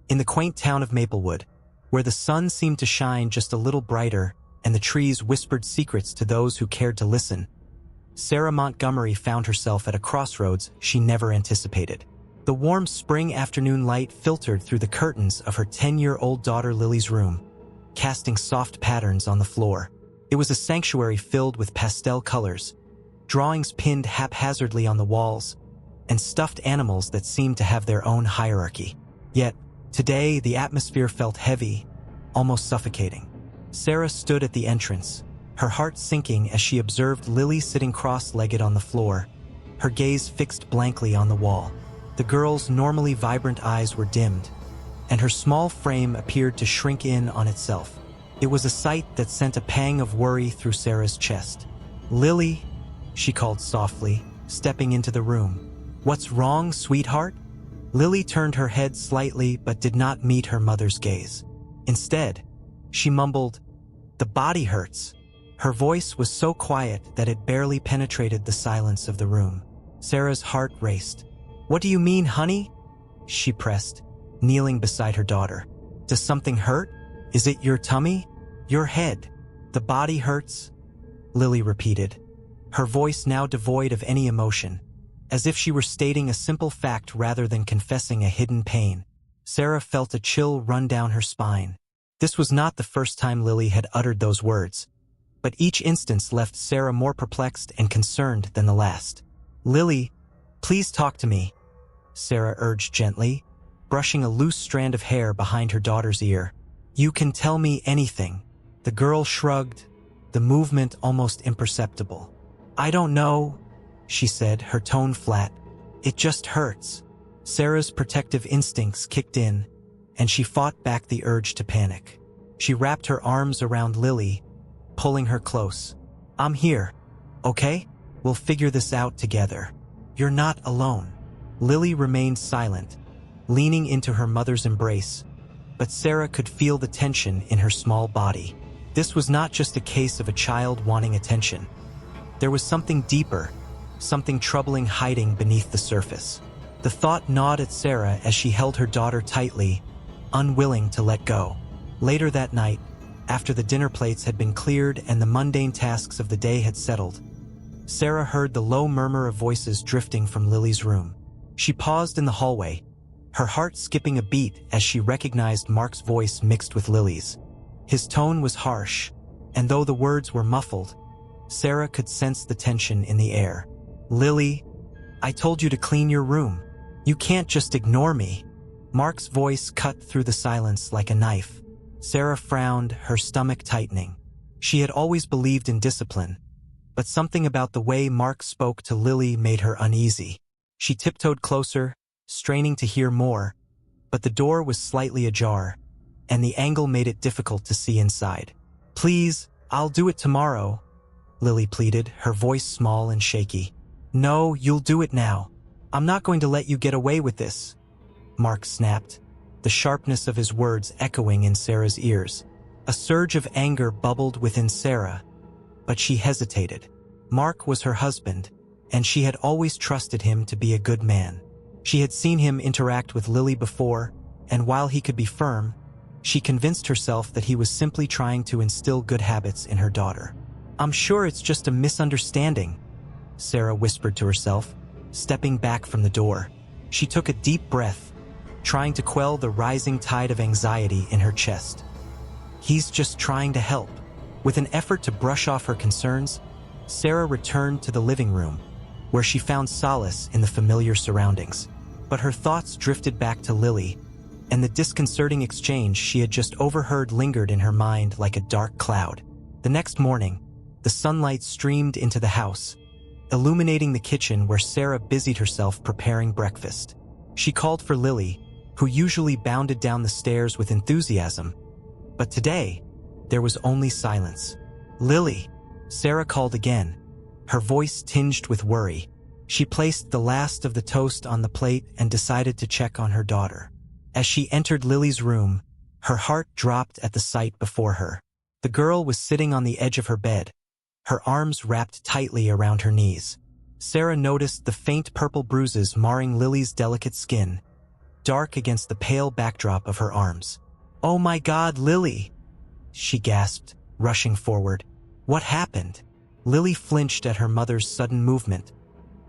in the quaint town of Maplewood, where the sun seemed to shine just a little brighter and the trees whispered secrets to those who cared to listen, Sarah Montgomery found herself at a crossroads she never anticipated. The warm spring afternoon light filtered through the curtains of her 10-year-old daughter Lily's room, casting soft patterns on the floor. It was a sanctuary filled with pastel colors, drawings pinned haphazardly on the walls, and stuffed animals that seemed to have their own hierarchy. Yet, today, the atmosphere felt heavy, almost suffocating. Sarah stood at the entrance, her heart sinking as she observed Lily sitting cross-legged on the floor, her gaze fixed blankly on the wall. The girl's normally vibrant eyes were dimmed, and her small frame appeared to shrink in on itself. It was a sight that sent a pang of worry through Sarah's chest. "Lily," she called softly, stepping into the room. "What's wrong, sweetheart?" Lily turned her head slightly but did not meet her mother's gaze. Instead, she mumbled, "The body hurts." Her voice was so quiet that it barely penetrated the silence of the room. Sarah's heart raced. "What do you mean, honey?" she pressed, kneeling beside her daughter. "Does something hurt? Is it your tummy? Your head? The body hurts?" Lily repeated, her voice now devoid of any emotion, as if she were stating a simple fact rather than confessing a hidden pain. Sarah felt a chill run down her spine. This was not the first time Lily had uttered those words, but each instance left Sarah more perplexed and concerned than the last. "Lily, please talk to me," Sarah urged gently, brushing a loose strand of hair behind her daughter's ear. "You can tell me anything." The girl shrugged, the movement almost imperceptible. "I don't know," she said, her tone flat. "It just hurts." Sarah's protective instincts kicked in, and she fought back the urge to panic. She wrapped her arms around Lily, pulling her close. "I'm here, okay? We'll figure this out together. You're not alone." Lily remained silent, leaning into her mother's embrace, but Sarah could feel the tension in her small body. This was not just a case of a child wanting attention. There was something deeper, something troubling hiding beneath the surface. The thought gnawed at Sarah as she held her daughter tightly, unwilling to let go. Later that night, after the dinner plates had been cleared and the mundane tasks of the day had settled, Sarah heard the low murmur of voices drifting from Lily's room. She paused in the hallway, her heart skipping a beat as she recognized Mark's voice mixed with Lily's. His tone was harsh, and though the words were muffled, Sarah could sense the tension in the air. "Lily, I told you to clean your room. You can't just ignore me." Mark's voice cut through the silence like a knife. Sarah frowned, her stomach tightening. She had always believed in discipline, but something about the way Mark spoke to Lily made her uneasy. She tiptoed closer, straining to hear more, but the door was slightly ajar, and the angle made it difficult to see inside. "Please, I'll do it tomorrow," Lily pleaded, her voice small and shaky. "No, you'll do it now. I'm not going to let you get away with this," Mark snapped, the sharpness of his words echoing in Sarah's ears. A surge of anger bubbled within Sarah, but she hesitated. Mark was her husband, and she had always trusted him to be a good man. She had seen him interact with Lily before, and while he could be firm, she convinced herself that he was simply trying to instill good habits in her daughter. "I'm sure it's just a misunderstanding," Sarah whispered to herself, stepping back from the door. She took a deep breath, trying to quell the rising tide of anxiety in her chest. "He's just trying to help." With an effort to brush off her concerns, Sarah returned to the living room, where she found solace in the familiar surroundings. But her thoughts drifted back to Lily, and the disconcerting exchange she had just overheard lingered in her mind like a dark cloud. The next morning, the sunlight streamed into the house, illuminating the kitchen where Sarah busied herself preparing breakfast. She called for Lily, who usually bounded down the stairs with enthusiasm, but today, there was only silence. "Lily," Sarah called again, her voice tinged with worry. She placed the last of the toast on the plate and decided to check on her daughter. As she entered Lily's room, her heart dropped at the sight before her. The girl was sitting on the edge of her bed, her arms wrapped tightly around her knees. Sarah noticed the faint purple bruises marring Lily's delicate skin. dark against the pale backdrop of her arms. "Oh my God, Lily!" she gasped, rushing forward. "What happened?" Lily flinched at her mother's sudden movement,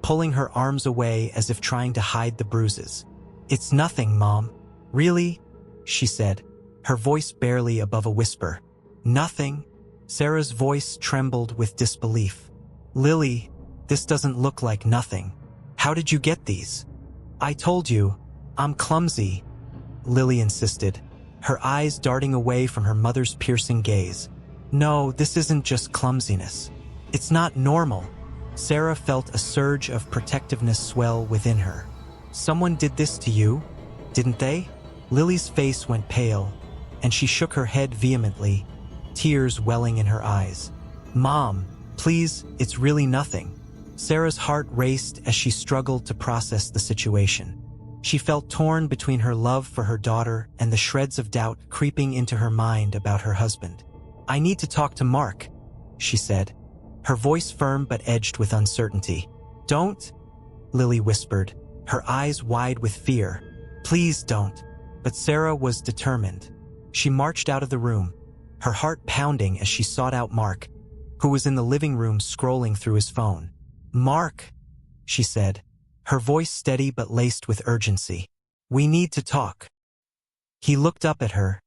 pulling her arms away as if trying to hide the bruises. "It's nothing, Mom." "Really?" she said, her voice barely above a whisper. "Nothing?" Sarah's voice trembled with disbelief. "Lily, this doesn't look like nothing. How did you get these?" "I told you, I'm clumsy," Lily insisted, her eyes darting away from her mother's piercing gaze. "No, this isn't just clumsiness. It's not normal." Sarah felt a surge of protectiveness swell within her. "Someone did this to you, didn't they?" Lily's face went pale, and she shook her head vehemently, tears welling in her eyes. "Mom, please, it's really nothing." Sarah's heart raced as she struggled to process the situation. She felt torn between her love for her daughter and the shreds of doubt creeping into her mind about her husband. "I need to talk to Mark," she said, her voice firm but edged with uncertainty. "Don't," Lily whispered, her eyes wide with fear. "Please don't." But Sarah was determined. She marched out of the room, her heart pounding as she sought out Mark, who was in the living room scrolling through his phone. "Mark," she said, her voice steady but laced with urgency. "We need to talk." He looked up at her,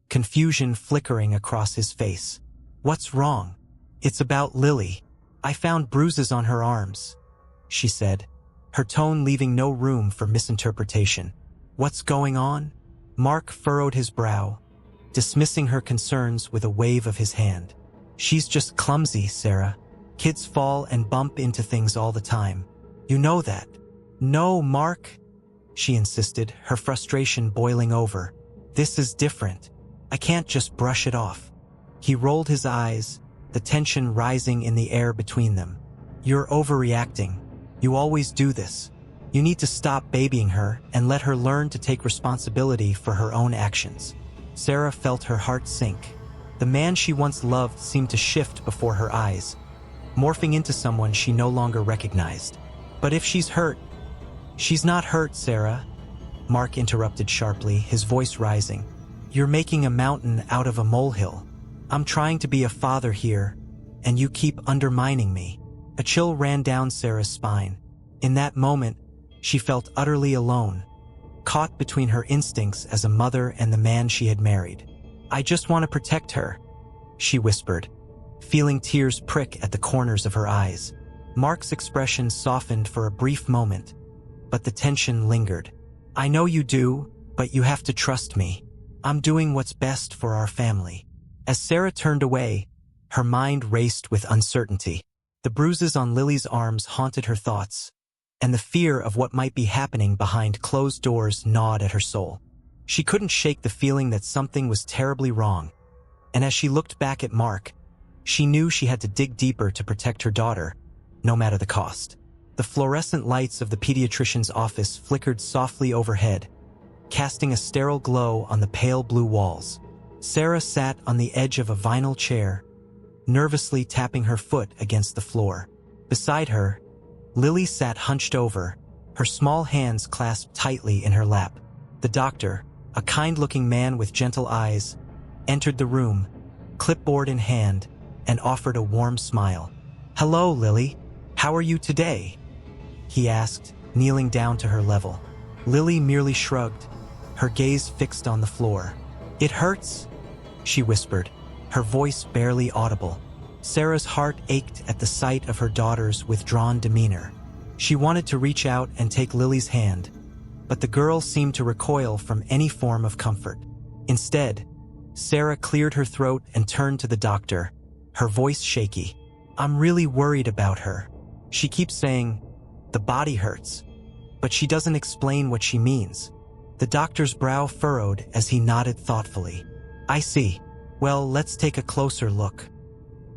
confusion flickering across his face. "What's wrong?" "It's about Lily. I found bruises on her arms," she said, her tone leaving no room for misinterpretation. "What's going on?" Mark furrowed his brow, dismissing her concerns with a wave of his hand. "She's just clumsy, Sarah. Kids fall and bump into things all the time. You know that." "No, Mark," she insisted, her frustration boiling over. "This is different. I can't just brush it off." He rolled his eyes, the tension rising in the air between them. "You're overreacting. You always do this. You need to stop babying her and let her learn to take responsibility for her own actions." Sarah felt her heart sink. The man she once loved seemed to shift before her eyes, morphing into someone she no longer recognized. "But if she's hurt..." "She's not hurt, Sarah," Mark interrupted sharply, his voice rising. "You're making a mountain out of a molehill. I'm trying to be a father here, and you keep undermining me." A chill ran down Sarah's spine. In that moment, she felt utterly alone, caught between her instincts as a mother and the man she had married. "I just want to protect her," she whispered, feeling tears prick at the corners of her eyes. Mark's expression softened for a brief moment, but the tension lingered. "I know you do, but you have to trust me. I'm doing what's best for our family." As Sarah turned away, her mind raced with uncertainty. The bruises on Lily's arms haunted her thoughts, and the fear of what might be happening behind closed doors gnawed at her soul. She couldn't shake the feeling that something was terribly wrong, and as she looked back at Mark, she knew she had to dig deeper to protect her daughter, no matter the cost. The fluorescent lights of the pediatrician's office flickered softly overhead, casting a sterile glow on the pale blue walls. Sarah sat on the edge of a vinyl chair, nervously tapping her foot against the floor. Beside her, Lily sat hunched over, her small hands clasped tightly in her lap. The doctor, a kind-looking man with gentle eyes, entered the room, clipboard in hand, and offered a warm smile. "Hello, Lily. How are you today?" he asked, kneeling down to her level. Lily merely shrugged, her gaze fixed on the floor. "It hurts," she whispered, her voice barely audible. Sarah's heart ached at the sight of her daughter's withdrawn demeanor. She wanted to reach out and take Lily's hand, but the girl seemed to recoil from any form of comfort. Instead, Sarah cleared her throat and turned to the doctor, her voice shaky. "I'm really worried about her. She keeps saying, 'The body hurts,' but she doesn't explain what she means." The doctor's brow furrowed as he nodded thoughtfully. "I see. Well, let's take a closer look."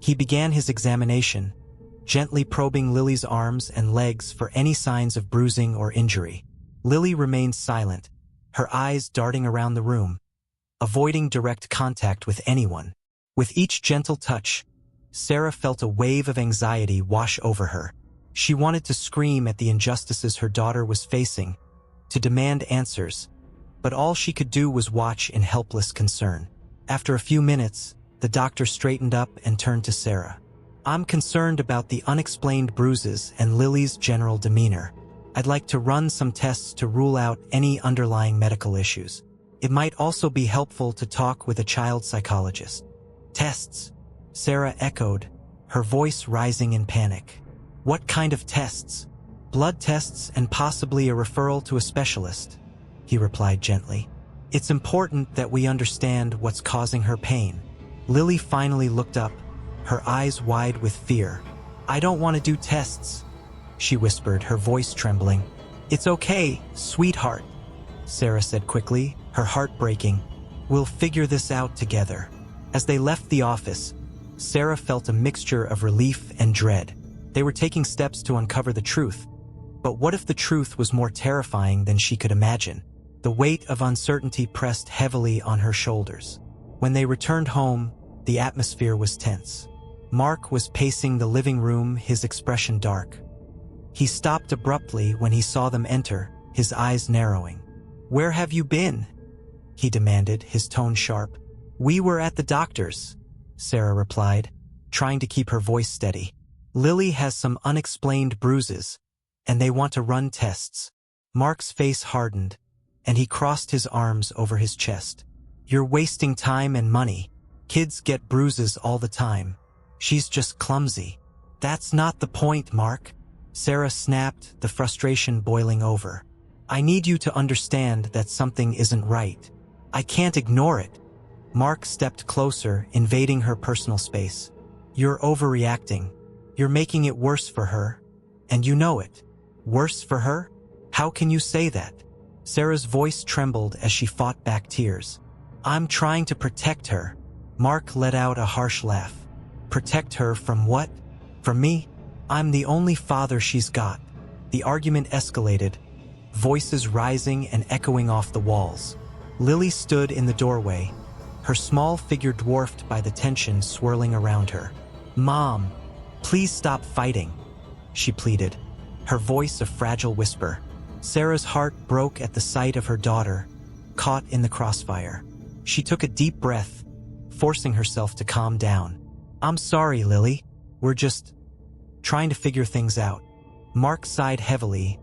He began his examination, gently probing Lily's arms and legs for any signs of bruising or injury. Lily remained silent, her eyes darting around the room, avoiding direct contact with anyone. With each gentle touch, Sarah felt a wave of anxiety wash over her. She wanted to scream at the injustices her daughter was facing, to demand answers, but all she could do was watch in helpless concern. After a few minutes, the doctor straightened up and turned to Sarah. "I'm concerned about the unexplained bruises and Lily's general demeanor. I'd like to run some tests to rule out any underlying medical issues. It might also be helpful to talk with a child psychologist." "Tests?" Sarah echoed, her voice rising in panic. "What kind of tests?" "Blood tests and possibly a referral to a specialist," he replied gently. "It's important that we understand what's causing her pain." Lily finally looked up, her eyes wide with fear. "I don't want to do tests," she whispered, her voice trembling. "It's okay, sweetheart," Sarah said quickly, her heart breaking. "We'll figure this out together." As they left the office, Sarah felt a mixture of relief and dread. They were taking steps to uncover the truth. But what if the truth was more terrifying than she could imagine? The weight of uncertainty pressed heavily on her shoulders. When they returned home, the atmosphere was tense. Mark was pacing the living room, his expression dark. He stopped abruptly when he saw them enter, his eyes narrowing. "Where have you been?" he demanded, his tone sharp. "We were at the doctor's," Sarah replied, trying to keep her voice steady. "Lily has some unexplained bruises, and they want to run tests." Mark's face hardened, and he crossed his arms over his chest. "You're wasting time and money. Kids get bruises all the time. She's just clumsy." "That's not the point, Mark," Sarah snapped, the frustration boiling over. "I need you to understand that something isn't right. I can't ignore it." Mark stepped closer, invading her personal space. "You're overreacting. You're making it worse for her, and you know it." "Worse for her? How can you say that?" Sarah's voice trembled as she fought back tears. "I'm trying to protect her." Mark let out a harsh laugh. "Protect her from what? From me? I'm the only father she's got." The argument escalated, voices rising and echoing off the walls. Lily stood in the doorway, her small figure dwarfed by the tension swirling around her. "Mom, please stop fighting," she pleaded, her voice a fragile whisper. Sarah's heart broke at the sight of her daughter, caught in the crossfire. She took a deep breath, forcing herself to calm down. "I'm sorry, Lily. We're just trying to figure things out." Mark sighed heavily,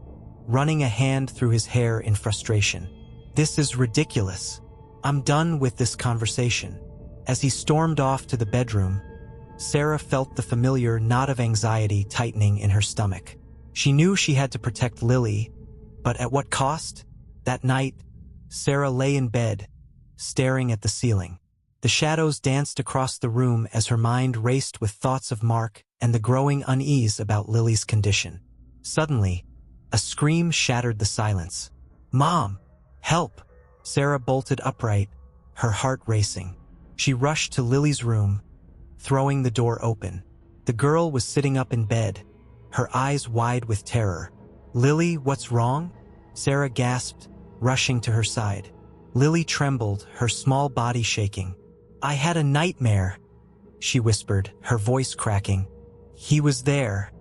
running a hand through his hair in frustration. "This is ridiculous. I'm done with this conversation." As he stormed off to the bedroom, Sarah felt the familiar knot of anxiety tightening in her stomach. She knew she had to protect Lily, but at what cost? That night, Sarah lay in bed, staring at the ceiling. The shadows danced across the room as her mind raced with thoughts of Mark and the growing unease about Lily's condition. Suddenly, a scream shattered the silence. "Mom! Help!" Sarah bolted upright, her heart racing. She rushed to Lily's room, throwing the door open. The girl was sitting up in bed, her eyes wide with terror. "Lily, what's wrong?" Sarah gasped, rushing to her side. Lily trembled, her small body shaking. "I had a nightmare," she whispered, her voice cracking. "He was there.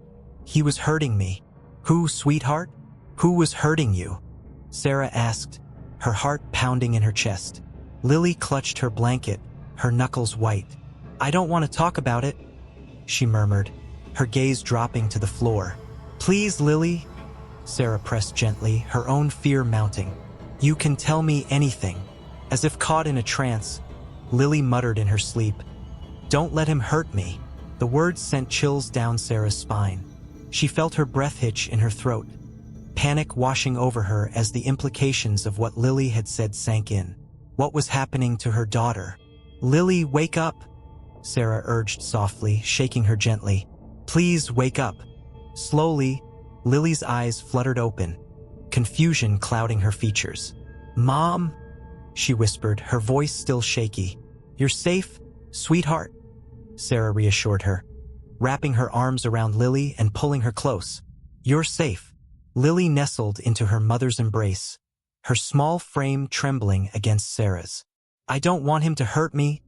He was hurting me." "Who, sweetheart? Who was hurting you?" Sarah asked, her heart pounding in her chest. Lily clutched her blanket, her knuckles white. "I don't want to talk about it," she murmured, her gaze dropping to the floor. "Please, Lily," Sarah pressed gently, her own fear mounting. "You can tell me anything." As if caught in a trance, Lily muttered in her sleep, "Don't let him hurt me." The words sent chills down Sarah's spine. She felt her breath hitch in her throat, panic washing over her as the implications of what Lily had said sank in. What was happening to her daughter? "Lily, wake up," Sarah urged softly, shaking her gently. "Please wake up." Slowly, Lily's eyes fluttered open, confusion clouding her features. "Mom," she whispered, her voice still shaky. "You're safe, sweetheart," Sarah reassured her, wrapping her arms around Lily and pulling her close. "You're safe." Lily nestled into her mother's embrace, her small frame trembling against Sarah's. "I don't want him to hurt me,"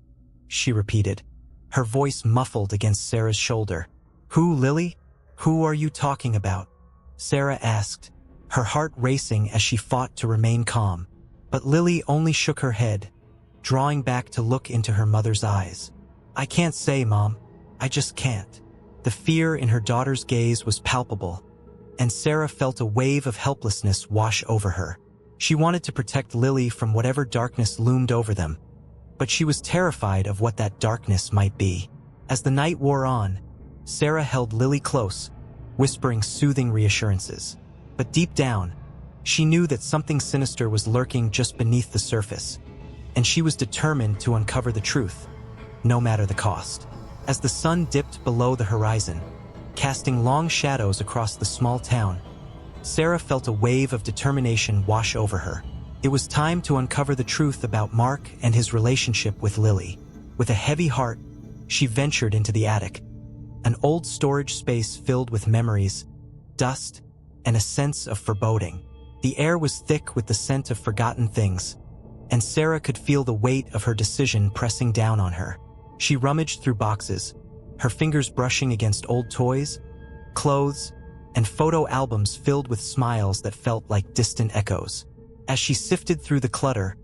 she repeated, her voice muffled against Sarah's shoulder. "Who, Lily? Who are you talking about?" Sarah asked, her heart racing as she fought to remain calm. But Lily only shook her head, drawing back to look into her mother's eyes. "I can't say, Mom. I just can't." The fear in her daughter's gaze was palpable, and Sarah felt a wave of helplessness wash over her. She wanted to protect Lily from whatever darkness loomed over them, but she was terrified of what that darkness might be. As the night wore on, Sarah held Lily close, whispering soothing reassurances. But deep down, she knew that something sinister was lurking just beneath the surface, and she was determined to uncover the truth, no matter the cost. As the sun dipped below the horizon, casting long shadows across the small town, Sarah felt a wave of determination wash over her. It was time to uncover the truth about Mark and his relationship with Lily. With a heavy heart, she ventured into the attic, an old storage space filled with memories, dust, and a sense of foreboding. The air was thick with the scent of forgotten things, and Sarah could feel the weight of her decision pressing down on her. She rummaged through boxes, her fingers brushing against old toys, clothes, and photo albums filled with smiles that felt like distant echoes. As she sifted through the clutter,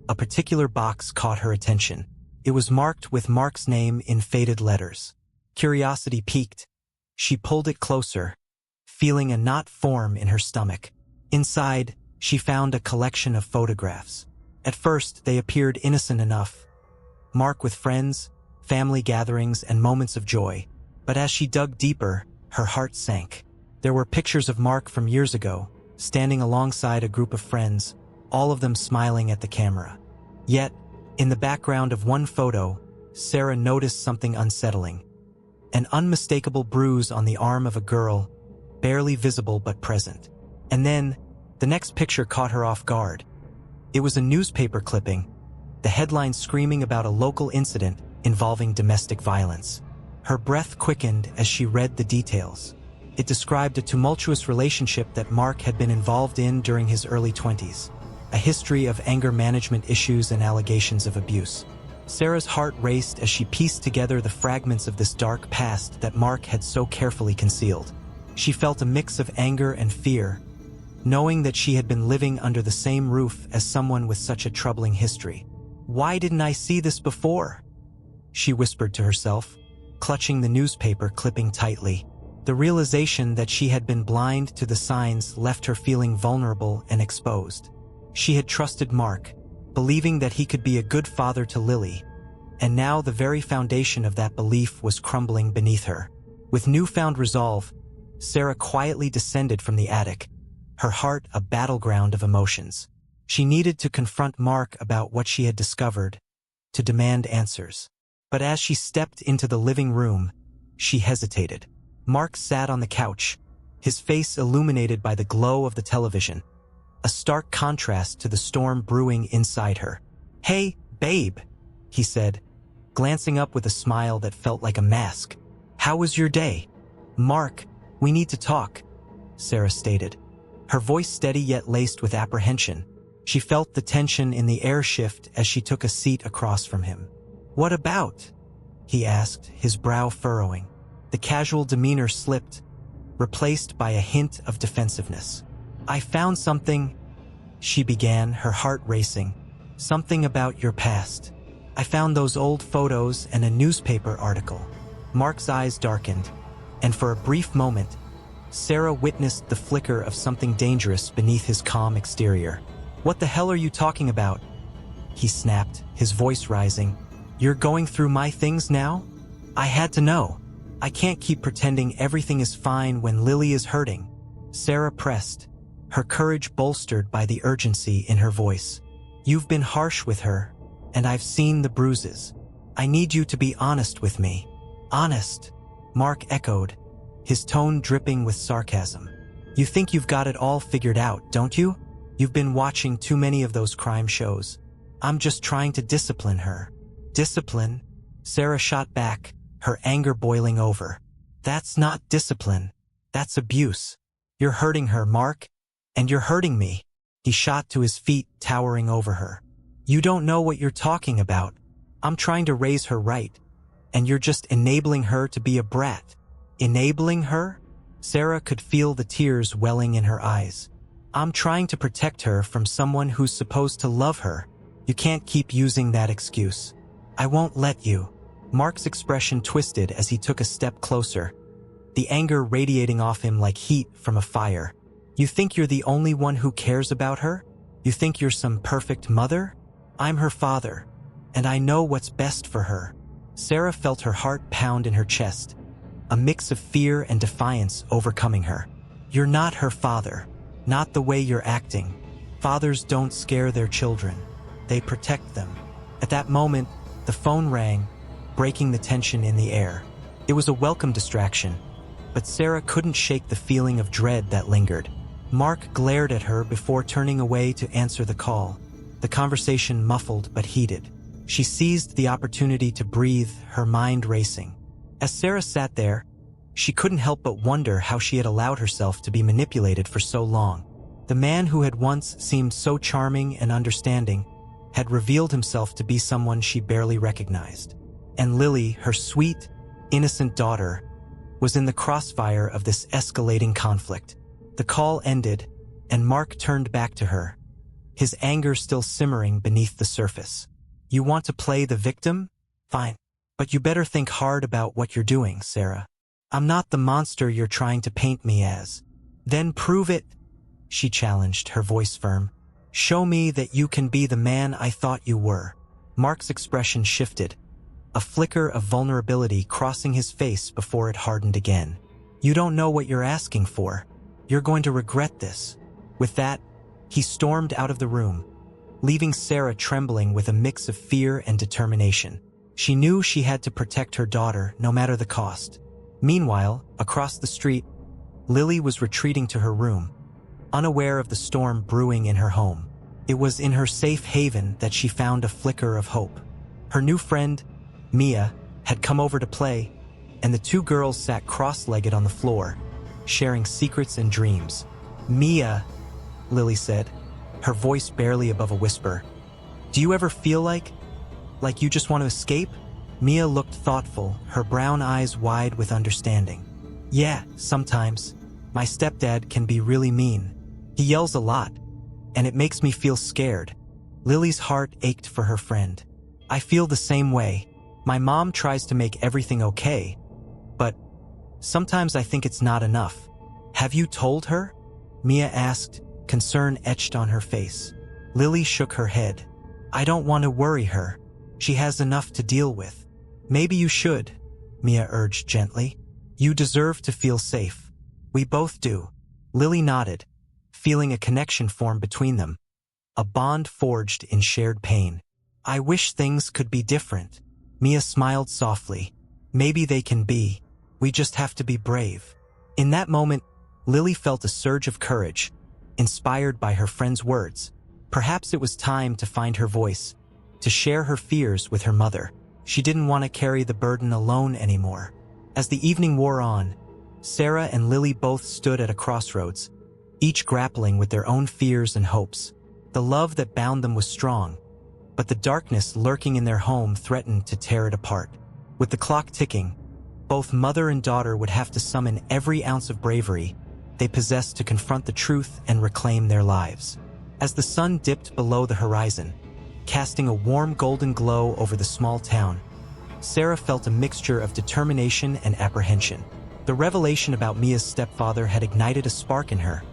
a particular box caught her attention. It was marked with Mark's name in faded letters. Curiosity piqued. She pulled it closer, feeling a knot form in her stomach. Inside, she found a collection of photographs. At first, they appeared innocent enough. Mark with friends, family gatherings, and moments of joy. But as she dug deeper, her heart sank. There were pictures of Mark from years ago, standing alongside a group of friends, all of them smiling at the camera. Yet, in the background of one photo, Sarah noticed something unsettling. An unmistakable bruise on the arm of a girl, barely visible but present. And then, the next picture caught her off guard. It was a newspaper clipping, the headline screaming about a local incident involving domestic violence. Her breath quickened as she read the details. It described a tumultuous relationship that Mark had been involved in during his early 20s, a history of anger management issues and allegations of abuse. Sarah's heart raced as she pieced together the fragments of this dark past that Mark had so carefully concealed. She felt a mix of anger and fear, knowing that she had been living under the same roof as someone with such a troubling history. "Why didn't I see this before?" she whispered to herself, clutching the newspaper clipping tightly. The realization that she had been blind to the signs left her feeling vulnerable and exposed. She had trusted Mark, believing that he could be a good father to Lily, and now the very foundation of that belief was crumbling beneath her. With newfound resolve, Sarah quietly descended from the attic, her heart a battleground of emotions. She needed to confront Mark about what she had discovered, to demand answers. But as she stepped into the living room, she hesitated. Mark sat on the couch, his face illuminated by the glow of the television, a stark contrast to the storm brewing inside her. "Hey, babe," he said, glancing up with a smile that felt like a mask. "How was your day?" "Mark, we need to talk," Sarah stated, her voice steady yet laced with apprehension. She felt the tension in the air shift as she took a seat across from him. "What about?" he asked, his brow furrowing. The casual demeanor slipped, replaced by a hint of defensiveness. "I found something," she began, her heart racing. "Something about your past. I found those old photos and a newspaper article." Mark's eyes darkened, and for a brief moment, Sarah witnessed the flicker of something dangerous beneath his calm exterior. "What the hell are you talking about?" he snapped, his voice rising. "You're going through my things now? I had to know. I can't keep pretending everything is fine when Lily is hurting." Sarah pressed, her courage bolstered by the urgency in her voice. "You've been harsh with her, and I've seen the bruises. I need you to be honest with me." "Honest?" Mark echoed, his tone dripping with sarcasm. "You think you've got it all figured out, don't you? You've been watching too many of those crime shows. I'm just trying to discipline her." "Discipline?" Sarah shot back, her anger boiling over. "That's not discipline. That's abuse. You're hurting her, Mark, and you're hurting me." He shot to his feet, towering over her. "You don't know what you're talking about. I'm trying to raise her right, and you're just enabling her to be a brat." "Enabling her?" Sarah could feel the tears welling in her eyes. I'm trying to protect her from someone who's supposed to love her. You can't keep using that excuse. I won't let you." Mark's expression twisted as he took a step closer, the anger radiating off him like heat from a fire. "You think you're the only one who cares about her? You think you're some perfect mother? I'm her father, and I know what's best for her." Sarah felt her heart pound in her chest, a mix of fear and defiance overcoming her. "You're not her father, not the way you're acting. Fathers don't scare their children. They protect them." At that moment, the phone rang, breaking the tension in the air. It was a welcome distraction, but Sarah couldn't shake the feeling of dread that lingered. Mark glared at her before turning away to answer the call, the conversation muffled but heated. She seized the opportunity to breathe, her mind racing. As Sarah sat there, she couldn't help but wonder how she had allowed herself to be manipulated for so long. The man who had once seemed so charming and understanding had revealed himself to be someone she barely recognized. And Lily, her sweet, innocent daughter, was in the crossfire of this escalating conflict. The call ended, and Mark turned back to her, his anger still simmering beneath the surface. "You want to play the victim? Fine. But you better think hard about what you're doing, Sarah. I'm not the monster you're trying to paint me as." "Then prove it," she challenged, her voice firm. "Show me that you can be the man I thought you were." Mark's expression shifted, a flicker of vulnerability crossing his face before it hardened again. "You don't know what you're asking for. You're going to regret this." With that, he stormed out of the room, leaving Sarah trembling with a mix of fear and determination. She knew she had to protect her daughter, no matter the cost. Meanwhile, across the street, Lily was retreating to her room, unaware of the storm brewing in her home. It was in her safe haven that she found a flicker of hope. Her new friend, Mia, had come over to play, and the two girls sat cross-legged on the floor, sharing secrets and dreams. "Mia," Lily said, her voice barely above a whisper, "do you ever feel like you just want to escape?" Mia looked thoughtful, her brown eyes wide with understanding. "Yeah, sometimes. My stepdad can be really mean. He yells a lot, and it makes me feel scared." Lily's heart ached for her friend. "I feel the same way. My mom tries to make everything okay, but sometimes I think it's not enough." "Have you told her?" Mia asked, concern etched on her face. Lily shook her head. "I don't want to worry her. She has enough to deal with." "Maybe you should," Mia urged gently. "You deserve to feel safe." "We both do." Lily nodded, feeling a connection form between them, a bond forged in shared pain. "I wish things could be different." Mia smiled softly. "Maybe they can be. We just have to be brave." In that moment, Lily felt a surge of courage, inspired by her friend's words. Perhaps it was time to find her voice, to share her fears with her mother. She didn't want to carry the burden alone anymore. As the evening wore on, Sarah and Lily both stood at a crossroads, each grappling with their own fears and hopes. The love that bound them was strong, but the darkness lurking in their home threatened to tear it apart. With the clock ticking, both mother and daughter would have to summon every ounce of bravery they possessed to confront the truth and reclaim their lives. As the sun dipped below the horizon, casting a warm golden glow over the small town, Sarah felt a mixture of determination and apprehension. The revelation about Mia's stepfather had ignited a spark in her,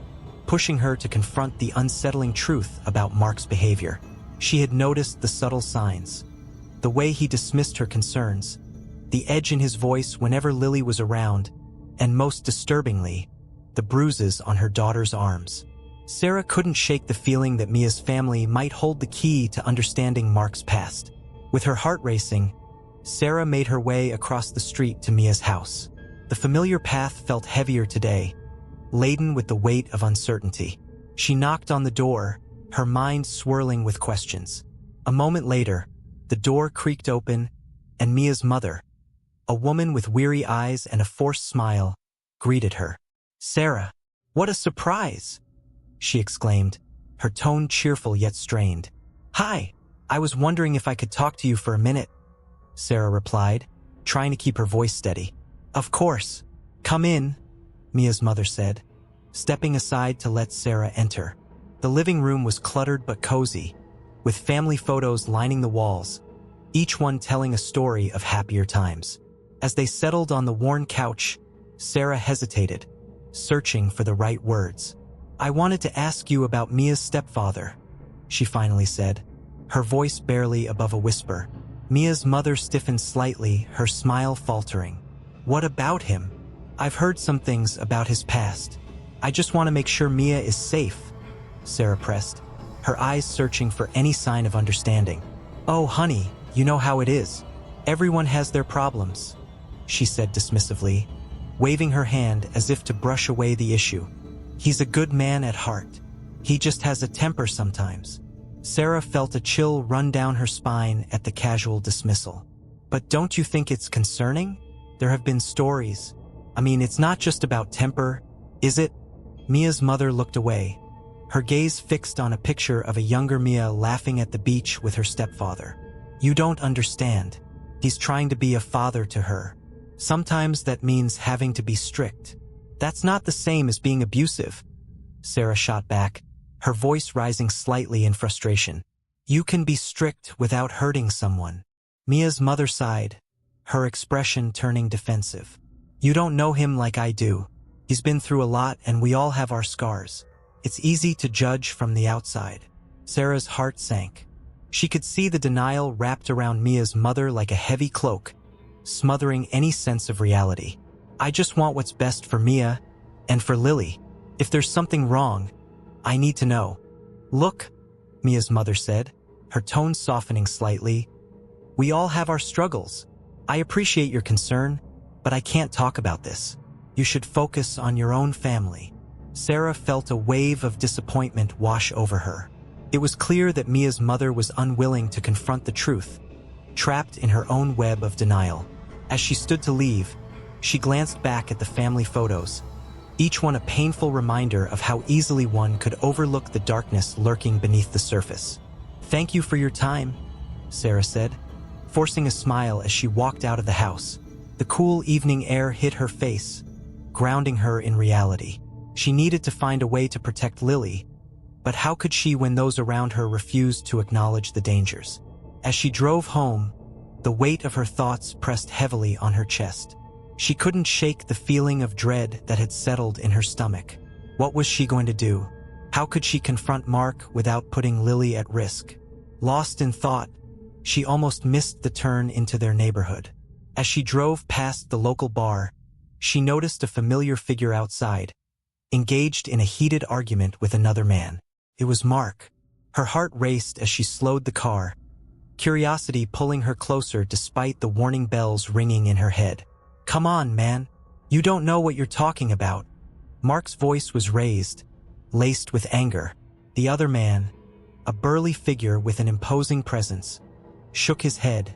pushing her to confront the unsettling truth about Mark's behavior. She had noticed the subtle signs, the way he dismissed her concerns, the edge in his voice whenever Lily was around, and most disturbingly, the bruises on her daughter's arms. Sarah couldn't shake the feeling that Mia's family might hold the key to understanding Mark's past. With her heart racing, Sarah made her way across the street to Mia's house. The familiar path felt heavier today, laden with the weight of uncertainty. She knocked on the door, her mind swirling with questions. A moment later, the door creaked open, and Mia's mother, a woman with weary eyes and a forced smile, greeted her. "Sarah, what a surprise!" she exclaimed, her tone cheerful yet strained. "Hi, I was wondering if I could talk to you for a minute," Sarah replied, trying to keep her voice steady. "Of course. Come in," Mia's mother said, stepping aside to let Sarah enter. The living room was cluttered but cozy, with family photos lining the walls, each one telling a story of happier times. As they settled on the worn couch, Sarah hesitated, searching for the right words. "I wanted to ask you about Mia's stepfather," she finally said, her voice barely above a whisper. Mia's mother stiffened slightly, her smile faltering. "What about him? I've heard some things about his past. I just want to make sure Mia is safe," Sarah pressed, her eyes searching for any sign of understanding. "Oh, honey, you know how it is. Everyone has their problems," she said dismissively, waving her hand as if to brush away the issue. "He's a good man at heart. He just has a temper sometimes." Sarah felt a chill run down her spine at the casual dismissal. "But don't you think it's concerning? There have been stories. I mean, it's not just about temper, is it?" Mia's mother looked away, her gaze fixed on a picture of a younger Mia laughing at the beach with her stepfather. "You don't understand. He's trying to be a father to her. Sometimes that means having to be strict. That's not the same as being abusive," Sarah shot back, her voice rising slightly in frustration. "You can be strict without hurting someone." Mia's mother sighed, her expression turning defensive. "You don't know him like I do. He's been through a lot and we all have our scars. It's easy to judge from the outside." Sarah's heart sank. She could see the denial wrapped around Mia's mother like a heavy cloak, smothering any sense of reality. "I just want what's best for Mia and for Lily. If there's something wrong, I need to know." "Look," Mia's mother said, her tone softening slightly, "we all have our struggles. I appreciate your concern, but I can't talk about this. You should focus on your own family." Sarah felt a wave of disappointment wash over her. It was clear that Mia's mother was unwilling to confront the truth, trapped in her own web of denial. As she stood to leave, she glanced back at the family photos, each one a painful reminder of how easily one could overlook the darkness lurking beneath the surface. "Thank you for your time," Sarah said, forcing a smile as she walked out of the house. The cool evening air hit her face, grounding her in reality. She needed to find a way to protect Lily, but how could she when those around her refused to acknowledge the dangers? As she drove home, the weight of her thoughts pressed heavily on her chest. She couldn't shake the feeling of dread that had settled in her stomach. What was she going to do? How could she confront Mark without putting Lily at risk? Lost in thought, she almost missed the turn into their neighborhood. As she drove past the local bar, she noticed a familiar figure outside, engaged in a heated argument with another man. It was Mark. Her heart raced as she slowed the car, curiosity pulling her closer despite the warning bells ringing in her head. "Come on, man. You don't know what you're talking about." Mark's voice was raised, laced with anger. The other man, a burly figure with an imposing presence, shook his head,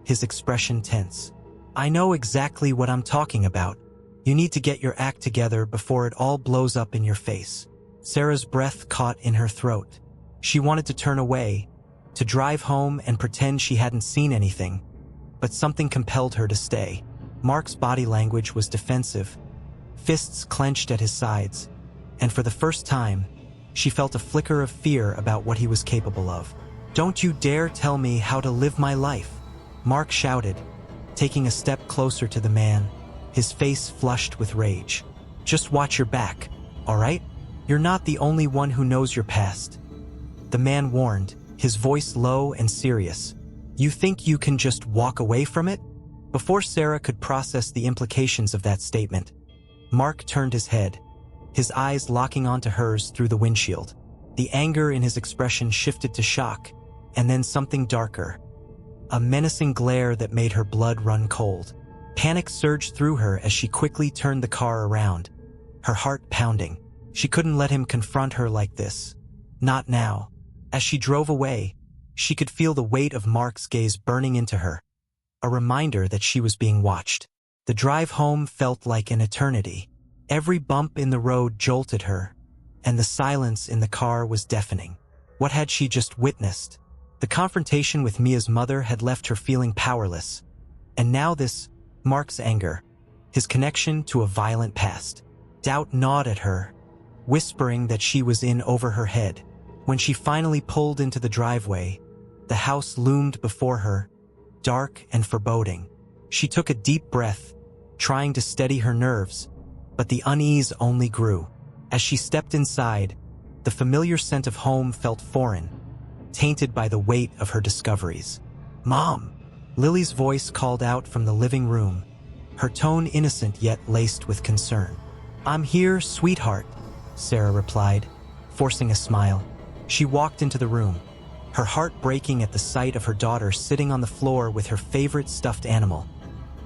his expression tense. "I know exactly what I'm talking about. You need to get your act together before it all blows up in your face." Sarah's breath caught in her throat. She wanted to turn away, to drive home and pretend she hadn't seen anything, but something compelled her to stay. Mark's body language was defensive, fists clenched at his sides, and for the first time, she felt a flicker of fear about what he was capable of. "Don't you dare tell me how to live my life," Mark shouted, taking a step closer to the man, his face flushed with rage. "Just watch your back, all right? You're not the only one who knows your past," the man warned, his voice low and serious. "You think you can just walk away from it?" Before Sarah could process the implications of that statement, Mark turned his head, his eyes locking onto hers through the windshield. The anger in his expression shifted to shock, and then something darker, a menacing glare that made her blood run cold. Panic surged through her as she quickly turned the car around, her heart pounding. She couldn't let him confront her like this. Not now. As she drove away, she could feel the weight of Mark's gaze burning into her, a reminder that she was being watched. The drive home felt like an eternity. Every bump in the road jolted her, and the silence in the car was deafening. What had she just witnessed? The confrontation with Mia's mother had left her feeling powerless, and now this, Mark's anger, his connection to a violent past. Doubt gnawed at her, whispering that she was in over her head. When she finally pulled into the driveway, the house loomed before her, dark and foreboding. She took a deep breath, trying to steady her nerves, but the unease only grew. As she stepped inside, the familiar scent of home felt foreign, tainted by the weight of her discoveries. "Mom!" Lily's voice called out from the living room, her tone innocent yet laced with concern. "I'm here, sweetheart," Sarah replied, forcing a smile. She walked into the room, her heart breaking at the sight of her daughter sitting on the floor with her favorite stuffed animal,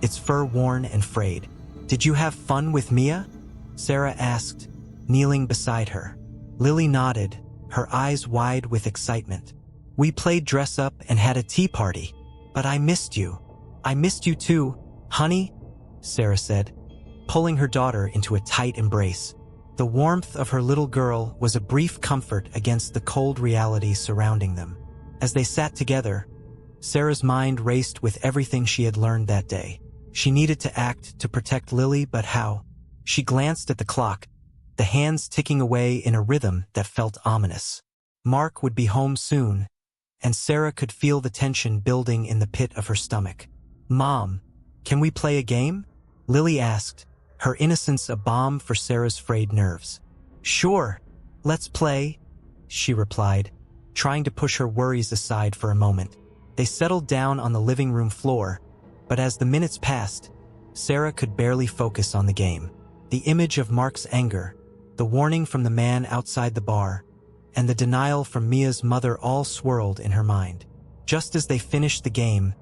its fur worn and frayed. "Did you have fun with Mia?" Sarah asked, kneeling beside her. Lily nodded, her eyes wide with excitement. "We played dress-up and had a tea party. But I missed you." "I missed you too, honey," Sarah said, pulling her daughter into a tight embrace. The warmth of her little girl was a brief comfort against the cold reality surrounding them. As they sat together, Sarah's mind raced with everything she had learned that day. She needed to act to protect Lily, but how? She glanced at the clock, the hands ticking away in a rhythm that felt ominous. Mark would be home soon, and Sarah could feel the tension building in the pit of her stomach. "Mom, can we play a game?" Lily asked, her innocence a balm for Sarah's frayed nerves. "Sure, let's play," she replied, trying to push her worries aside for a moment. They settled down on the living room floor, but as the minutes passed, Sarah could barely focus on the game. The image of Mark's anger, the warning from the man outside the bar, and the denial from Mia's mother all swirled in her mind. Just as they finished the game,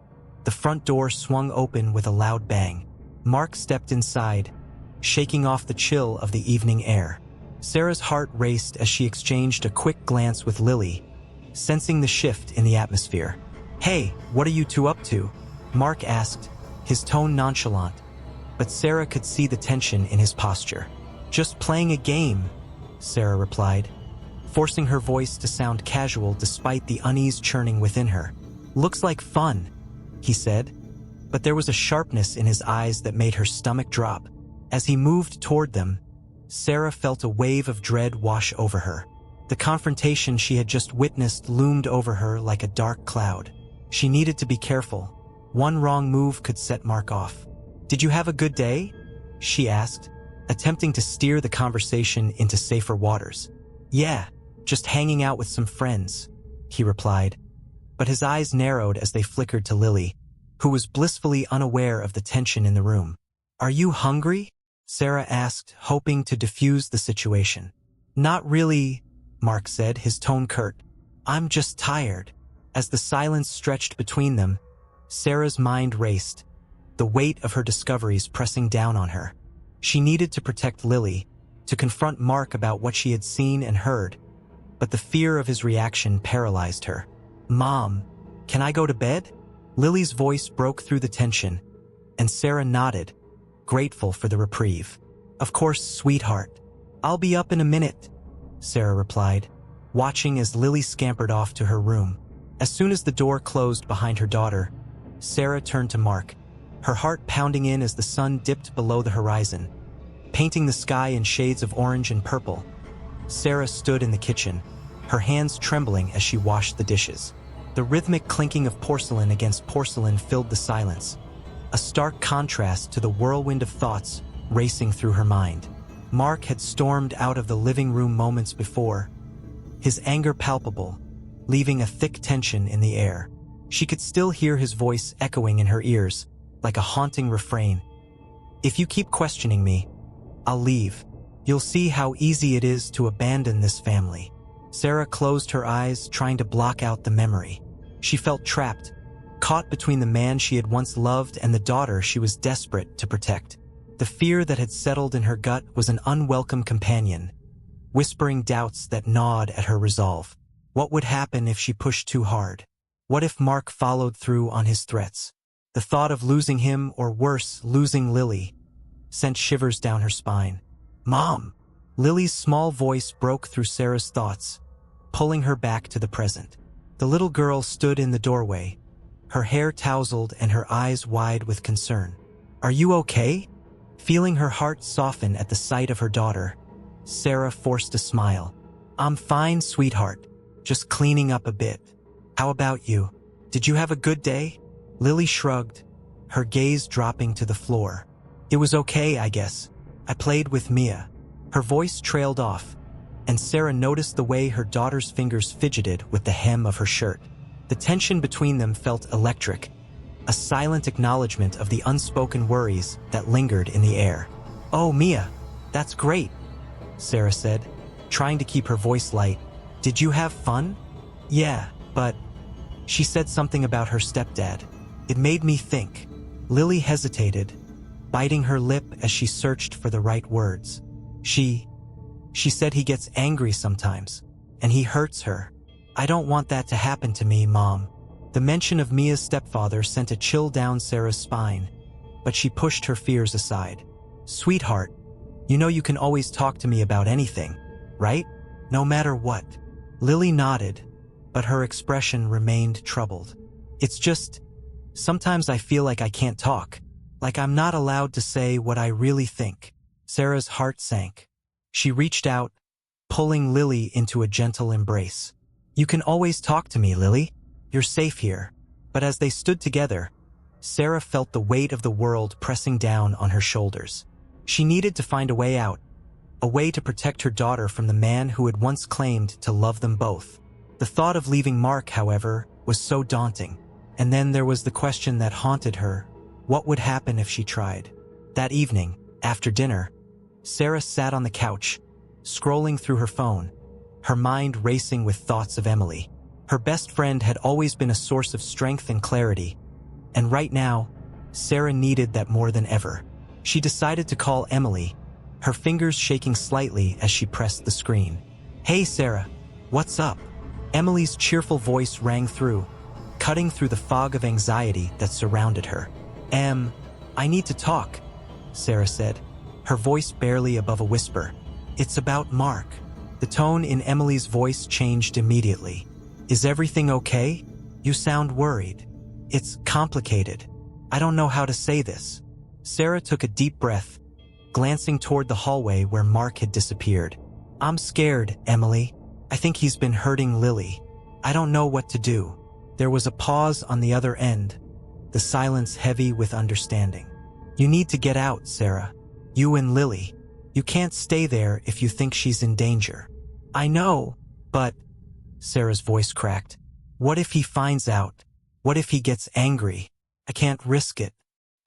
the front door swung open with a loud bang. Mark stepped inside, shaking off the chill of the evening air. Sarah's heart raced as she exchanged a quick glance with Lily, sensing the shift in the atmosphere. "Hey, what are you two up to?" Mark asked, his tone nonchalant, but Sarah could see the tension in his posture. "Just playing a game," Sarah replied, forcing her voice to sound casual despite the unease churning within her. "Looks like fun," he said, but there was a sharpness in his eyes that made her stomach drop. As he moved toward them, Sarah felt a wave of dread wash over her. The confrontation she had just witnessed loomed over her like a dark cloud. She needed to be careful. One wrong move could set Mark off. "Did you have a good day?" she asked, attempting to steer the conversation into safer waters. "Yeah, just hanging out with some friends," he replied, but his eyes narrowed as they flickered to Lily, who was blissfully unaware of the tension in the room. "Are you hungry?" Sarah asked, hoping to diffuse the situation. "Not really," Mark said, his tone curt. "I'm just tired." As the silence stretched between them, Sarah's mind raced, the weight of her discoveries pressing down on her. She needed to protect Lily, to confront Mark about what she had seen and heard, but the fear of his reaction paralyzed her. "Mom, can I go to bed?" Lily's voice broke through the tension, and Sarah nodded, grateful for the reprieve. "Of course, sweetheart. I'll be up in a minute," Sarah replied, watching as Lily scampered off to her room. As soon as the door closed behind her daughter, Sarah turned to Mark, her heart pounding in as the sun dipped below the horizon, painting the sky in shades of orange and purple. Sarah stood in the kitchen, her hands trembling as she washed the dishes. The rhythmic clinking of porcelain against porcelain filled the silence, a stark contrast to the whirlwind of thoughts racing through her mind. Mark had stormed out of the living room moments before, his anger palpable, leaving a thick tension in the air. She could still hear his voice echoing in her ears, like a haunting refrain. "If you keep questioning me, I'll leave. You'll see how easy it is to abandon this family." Sarah closed her eyes, trying to block out the memory. She felt trapped, caught between the man she had once loved and the daughter she was desperate to protect. The fear that had settled in her gut was an unwelcome companion, whispering doubts that gnawed at her resolve. What would happen if she pushed too hard? What if Mark followed through on his threats? The thought of losing him, or worse, losing Lily, sent shivers down her spine. "Mom!" Lily's small voice broke through Sarah's thoughts, pulling her back to the present. The little girl stood in the doorway, her hair tousled and her eyes wide with concern. "Are you okay?" Feeling her heart soften at the sight of her daughter, Sarah forced a smile. I'm fine, sweetheart. Just cleaning up a bit. How about you? Did you have a good day? Lily shrugged, her gaze dropping to the floor. It was okay, I guess. I played with Mia. Her voice trailed off, and Sarah noticed the way her daughter's fingers fidgeted with the hem of her shirt. The tension between them felt electric, a silent acknowledgement of the unspoken worries that lingered in the air. Oh, Mia, that's great, Sarah said, trying to keep her voice light. Did you have fun? Yeah, but... She said something about her stepdad. It made me think. Lily hesitated, biting her lip as she searched for the right words. She said he gets angry sometimes, and he hurts her. I don't want that to happen to me, Mom. The mention of Mia's stepfather sent a chill down Sarah's spine, but she pushed her fears aside. Sweetheart, you know you can always talk to me about anything, right? No matter what. Lily nodded, but her expression remained troubled. It's just, sometimes I feel like I can't talk, like I'm not allowed to say what I really think. Sarah's heart sank. She reached out, pulling Lily into a gentle embrace. You can always talk to me, Lily. You're safe here. But as they stood together, Sarah felt the weight of the world pressing down on her shoulders. She needed to find a way out, a way to protect her daughter from the man who had once claimed to love them both. The thought of leaving Mark, however, was so daunting. And then there was the question that haunted her. What would happen if she tried? That evening, after dinner, Sarah sat on the couch, scrolling through her phone, her mind racing with thoughts of Emily. Her best friend had always been a source of strength and clarity, and right now, Sarah needed that more than ever. She decided to call Emily, her fingers shaking slightly as she pressed the screen. Hey Sarah, what's up? Emily's cheerful voice rang through, cutting through the fog of anxiety that surrounded her. I need to talk, Sarah said, her voice barely above a whisper. It's about Mark. The tone in Emily's voice changed immediately. Is everything okay? You sound worried. It's complicated. I don't know how to say this. Sarah took a deep breath, glancing toward the hallway where Mark had disappeared. I'm scared, Emily. I think he's been hurting Lily. I don't know what to do. There was a pause on the other end, the silence heavy with understanding. You need to get out, Sarah. You and Lily. You can't stay there if you think she's in danger. I know, but... Sarah's voice cracked. What if he finds out? What if he gets angry? I can't risk it.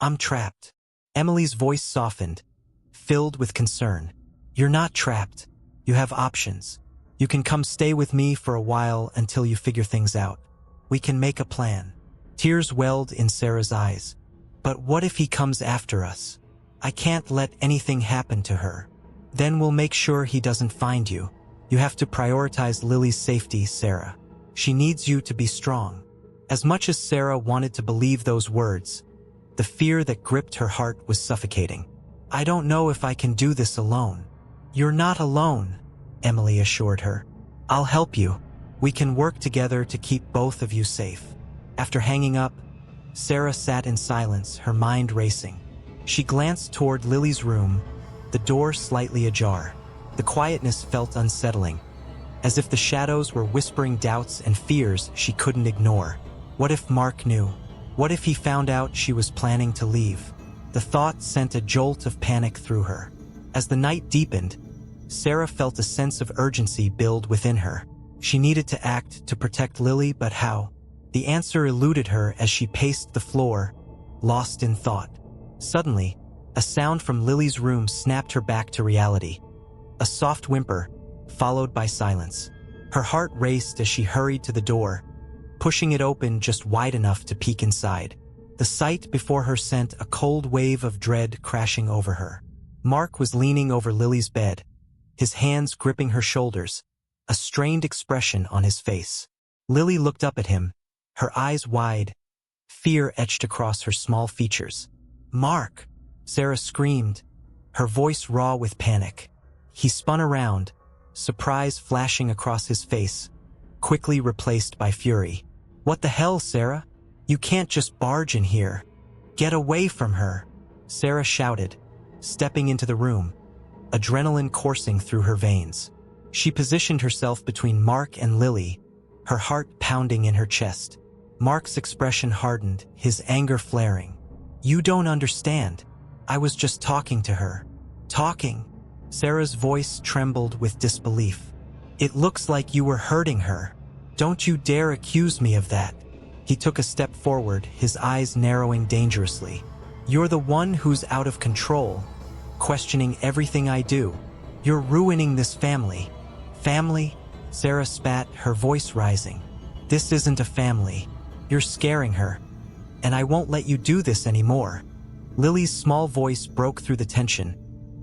I'm trapped. Emily's voice softened, filled with concern. You're not trapped. You have options. You can come stay with me for a while until you figure things out. We can make a plan. Tears welled in Sarah's eyes. But what if he comes after us? I can't let anything happen to her. Then we'll make sure he doesn't find you. You have to prioritize Lily's safety, Sarah. She needs you to be strong. As much as Sarah wanted to believe those words, the fear that gripped her heart was suffocating. I don't know if I can do this alone. You're not alone, Emily assured her. I'll help you. We can work together to keep both of you safe. After hanging up, Sarah sat in silence, her mind racing. She glanced toward Lily's room, the door slightly ajar. The quietness felt unsettling, as if the shadows were whispering doubts and fears she couldn't ignore. What if Mark knew? What if he found out she was planning to leave? The thought sent a jolt of panic through her. As the night deepened, Sarah felt a sense of urgency build within her. She needed to act to protect Lily, but how? The answer eluded her as she paced the floor, lost in thought. Suddenly, a sound from Lily's room snapped her back to reality. A soft whimper, followed by silence. Her heart raced as she hurried to the door, pushing it open just wide enough to peek inside. The sight before her sent a cold wave of dread crashing over her. Mark was leaning over Lily's bed, his hands gripping her shoulders, a strained expression on his face. Lily looked up at him, her eyes wide, fear etched across her small features. Mark! Sarah screamed, her voice raw with panic. He spun around, surprise flashing across his face, quickly replaced by fury. What the hell, Sarah? You can't just barge in here. Get away from her, Sarah shouted, stepping into the room, adrenaline coursing through her veins. She positioned herself between Mark and Lily, her heart pounding in her chest. Mark's expression hardened, his anger flaring. "You don't understand. I was just talking to her." "Talking?" Sarah's voice trembled with disbelief. "It looks like you were hurting her. Don't you dare accuse me of that." He took a step forward, his eyes narrowing dangerously. "You're the one who's out of control, questioning everything I do. You're ruining this family." "Family?" Sarah spat, her voice rising. "This isn't a family. You're scaring her. And I won't let you do this anymore." Lily's small voice broke through the tension,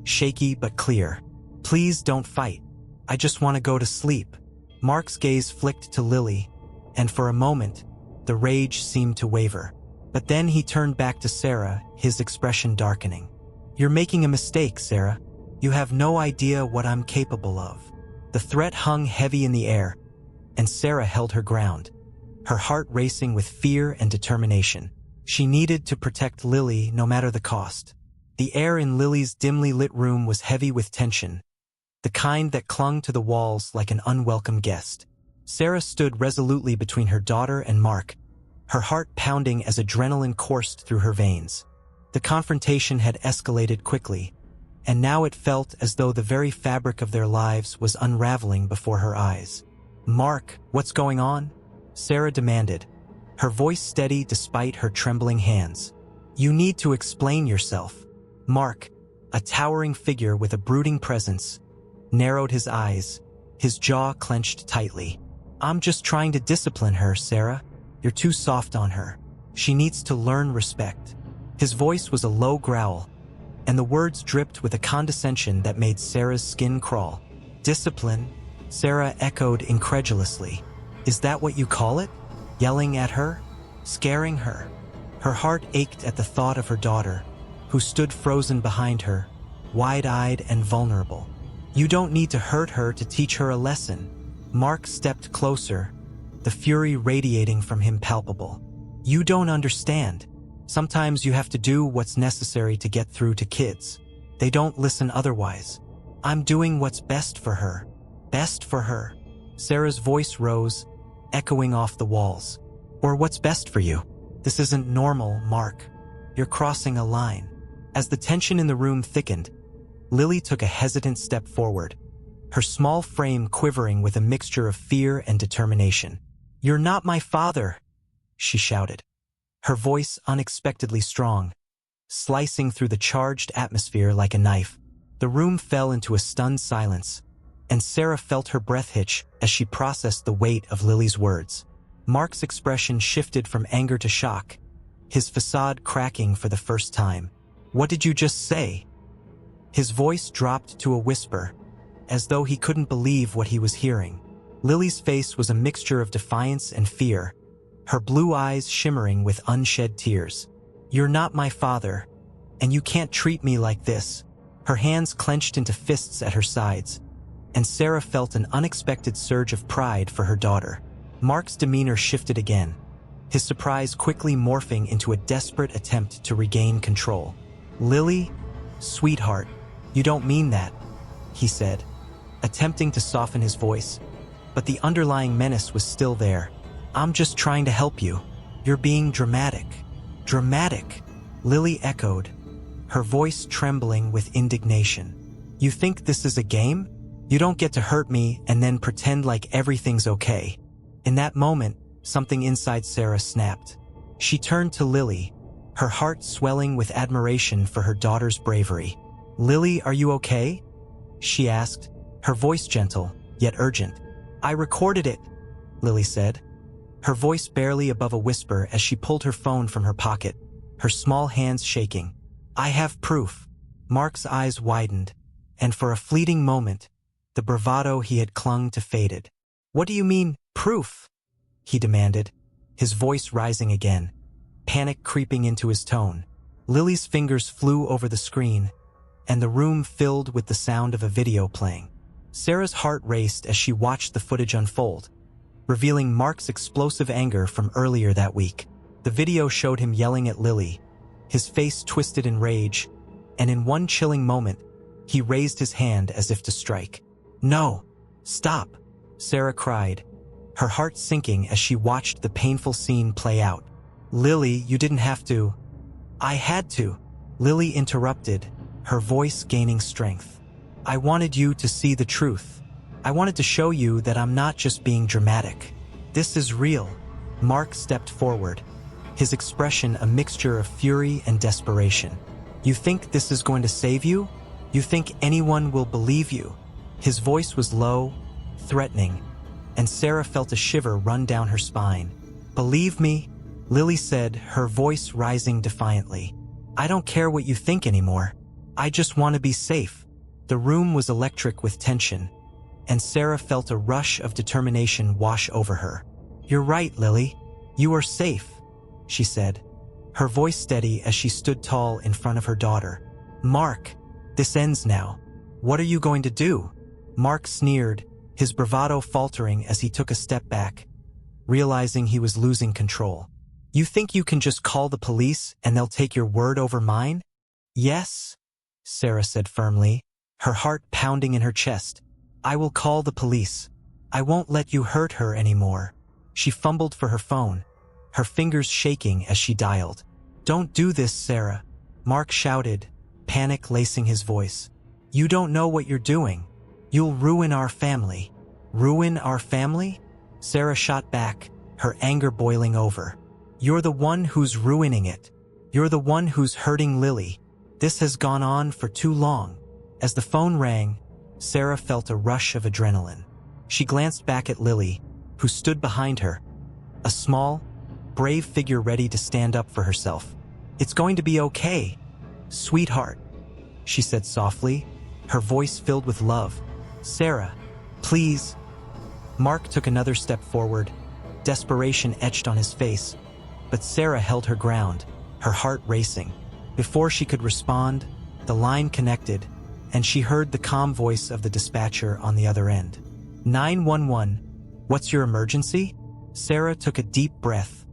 shaky but clear. "Please don't fight. I just want to go to sleep." Mark's gaze flicked to Lily, and for a moment, the rage seemed to waver. But then he turned back to Sarah, his expression darkening. "You're making a mistake, Sarah. You have no idea what I'm capable of." The threat hung heavy in the air, and Sarah held her ground, her heart racing with fear and determination. She needed to protect Lily no matter the cost. The air in Lily's dimly lit room was heavy with tension, the kind that clung to the walls like an unwelcome guest. Sarah stood resolutely between her daughter and Mark, her heart pounding as adrenaline coursed through her veins. The confrontation had escalated quickly, and now it felt as though the very fabric of their lives was unraveling before her eyes. "Mark, what's going on?" Sarah demanded, her voice steady despite her trembling hands. "You need to explain yourself." Mark, a towering figure with a brooding presence, narrowed his eyes, his jaw clenched tightly. "I'm just trying to discipline her, Sarah. You're too soft on her. She needs to learn respect." His voice was a low growl, and the words dripped with a condescension that made Sarah's skin crawl. "Discipline?" Sarah echoed incredulously. "Is that what you call it? Yelling at her? Scaring her?" Her heart ached at the thought of her daughter, who stood frozen behind her, wide-eyed and vulnerable. "You don't need to hurt her to teach her a lesson." Mark stepped closer, the fury radiating from him palpable. "You don't understand. Sometimes you have to do what's necessary to get through to kids. They don't listen otherwise. I'm doing what's best for her. Best for her." Sarah's voice rose, echoing off the walls. "Or what's best for you? This isn't normal, Mark. You're crossing a line." As the tension in the room thickened, Lily took a hesitant step forward, her small frame quivering with a mixture of fear and determination. "You're not my father," she shouted, her voice unexpectedly strong, slicing through the charged atmosphere like a knife. The room fell into a stunned silence, and Sarah felt her breath hitch as she processed the weight of Lily's words. Mark's expression shifted from anger to shock, his facade cracking for the first time. "What did you just say?" His voice dropped to a whisper, as though he couldn't believe what he was hearing. Lily's face was a mixture of defiance and fear, her blue eyes shimmering with unshed tears. "You're not my father, and you can't treat me like this." Her hands clenched into fists at her sides, and Sarah felt an unexpected surge of pride for her daughter. Mark's demeanor shifted again, his surprise quickly morphing into a desperate attempt to regain control. "Lily, sweetheart, you don't mean that," he said, attempting to soften his voice, but the underlying menace was still there. "I'm just trying to help you. You're being dramatic." "Dramatic?" Lily echoed, her voice trembling with indignation. "You think this is a game? You don't get to hurt me and then pretend like everything's okay." In that moment, something inside Sarah snapped. She turned to Lily, her heart swelling with admiration for her daughter's bravery. "Lily, are you okay?" she asked, her voice gentle, yet urgent. "I recorded it," Lily said, her voice barely above a whisper as she pulled her phone from her pocket, her small hands shaking. "I have proof." Mark's eyes widened, and for a fleeting moment, the bravado he had clung to faded. "What do you mean, proof?" he demanded, his voice rising again, panic creeping into his tone. Lily's fingers flew over the screen, and the room filled with the sound of a video playing. Sarah's heart raced as she watched the footage unfold, revealing Mark's explosive anger from earlier that week. The video showed him yelling at Lily, his face twisted in rage, and in one chilling moment, He raised his hand as if to strike. "No! Stop!" Sarah cried, her heart sinking as she watched the painful scene play out. "Lily, you didn't have to." "I had to," Lily interrupted, her voice gaining strength. "I wanted you to see the truth. I wanted to show you that I'm not just being dramatic. This is real." Mark stepped forward, his expression a mixture of fury and desperation. "You think this is going to save you? You think anyone will believe you?" His voice was low, threatening, and Sarah felt a shiver run down her spine. "Believe me," Lily said, her voice rising defiantly. "I don't care what you think anymore. I just want to be safe." The room was electric with tension, and Sarah felt a rush of determination wash over her. "You're right, Lily. You are safe," she said, her voice steady as she stood tall in front of her daughter. "Mark, this ends now. What are you going to do?" Mark sneered, his bravado faltering as he took a step back, realizing he was losing control. "You think you can just call the police and they'll take your word over mine?" "Yes," Sarah said firmly, her heart pounding in her chest. "I will call the police. I won't let you hurt her anymore." She fumbled for her phone, her fingers shaking as she dialed. "Don't do this, Sarah," Mark shouted, panic lacing his voice. "You don't know what you're doing. You'll ruin our family." "Ruin our family?" Sarah shot back, her anger boiling over. "You're the one who's ruining it. You're the one who's hurting Lily. This has gone on for too long." As the phone rang, Sarah felt a rush of adrenaline. She glanced back at Lily, who stood behind her, a small, brave figure ready to stand up for herself. "It's going to be okay, sweetheart," she said softly, her voice filled with love. "Sarah, please." Mark took another step forward, desperation etched on his face, but Sarah held her ground, her heart racing. Before she could respond, the line connected, and she heard the calm voice of the dispatcher on the other end. 911, what's your emergency?" Sarah took a deep breath,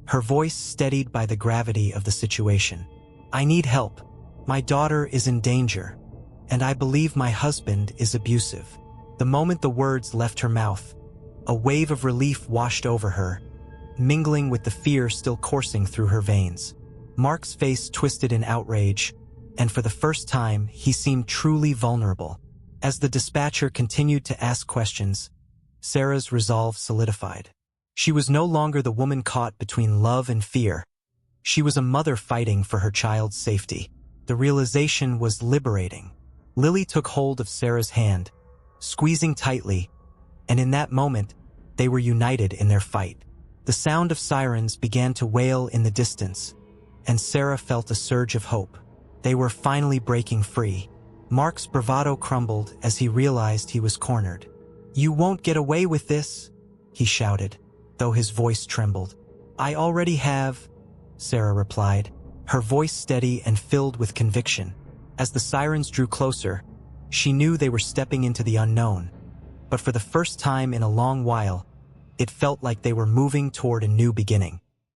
her voice steadied by the gravity of the situation. "I need help. My daughter is in danger, and I believe my husband is abusive." The moment the words left her mouth, a wave of relief washed over her, mingling with the fear still coursing through her veins. Mark's face twisted in outrage, and for the first time, he seemed truly vulnerable. As the dispatcher continued to ask questions, Sarah's resolve solidified. She was no longer the woman caught between love and fear. She was a mother fighting for her child's safety. The realization was liberating. Lily took hold of Sarah's hand, squeezing tightly, and in that moment, they were united in their fight. The sound of sirens began to wail in the distance, and Sarah felt a surge of hope. They were finally breaking free. Mark's bravado crumbled as he realized he was cornered. "You won't get away with this," he shouted, though his voice trembled. "I already have," Sarah replied, her voice steady and filled with conviction. As the sirens drew closer, she knew they were stepping into the unknown, but for the first time in a long while, it felt like they were moving toward a new beginning.